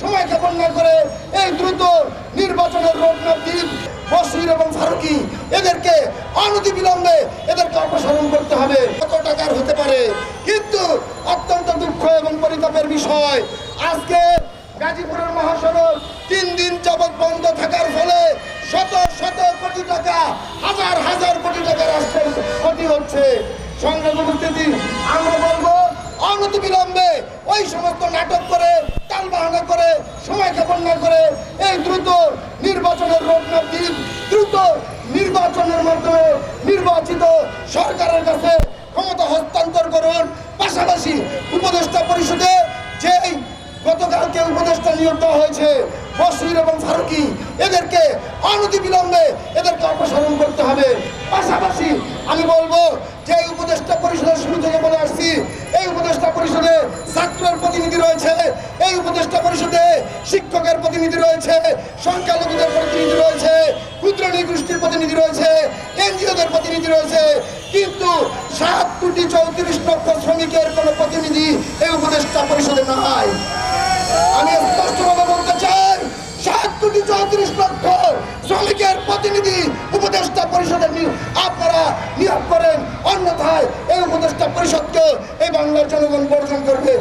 সময় ক্ষেপণ না করে এই দ্রুত নির্বাচনের রোডম্যাপ দিন। বশির এবং ফারুকি এদেরকে অনতিবিলম্বে এদেরকে অপসারণ করতে হবে। কত টাকার হতে পারে, কিন্তু অত্যন্ত দুঃখ এবং পরিতাপের বিষয় আজকে গাজীপুরের মহাসড়ক 3 দিন যাবৎ বন্ধ থাকার ফলে শত শত কোটি টাকা, হাজার হাজার কোটি টাকা রাষ্ট্রের ক্ষতি হচ্ছে। সংগ্রাম উপস্থিতি, আমরা বলবো অনতিবিলম্বে ওই সমস্ত নাটক করে, টালবাহানা করে, সময় ক্ষেপণ না করে এই দ্রুত নির্বাচনের রোডম্যাপ দিন। দ্রুত নির্বাচনের মাধ্যমে নির্বাচিত সরকারের কাছে ক্ষমতা হস্তান্তর করুন। পাশাপাশি উপদেষ্টা পরিষদে যেই গতকালকে উপদেষ্টা নিয়োগ দেওয়া হয়েছে বশির এবং ফারুকি এদেরকে অনতিবিলম্বে এদেরকে অপসারণ করতে হবে। পাশাপাশি আমি বলবো যে উপদেষ্টা পরিষদের শুরু থেকে বলে আসছি, এই উপদেষ্টা পরিষদে ছাত্রের প্রতিনিধি রয়েছে, এই উপদেষ্টা পরিষদে শিক্ষকের প্রতিনিধি রয়েছে, সংখ্যালঘুদের প্রতিনিধি রয়েছে, ক্ষুদ্র নৃগোষ্ঠীর প্রতিনিধি রয়েছে, এনজিওদের প্রতিনিধি রয়েছে, কিন্তু 7 কোটি 34 লক্ষ শ্রমিকের কোনো প্রতিনিধি এই উপদেষ্টা পরিষদে নাই। আমি স্পষ্টভাবে বলতে চাই, 7 কোটি 34 লক্ষ শ্রমিকের প্রতিনিধি উপদেষ্টা পরিষদের আপনারা নিয়োগ করেন, অন্যথায় এই উপদেষ্টা পরিষদকে এই বাংলার জনগণ বর্জন করবে।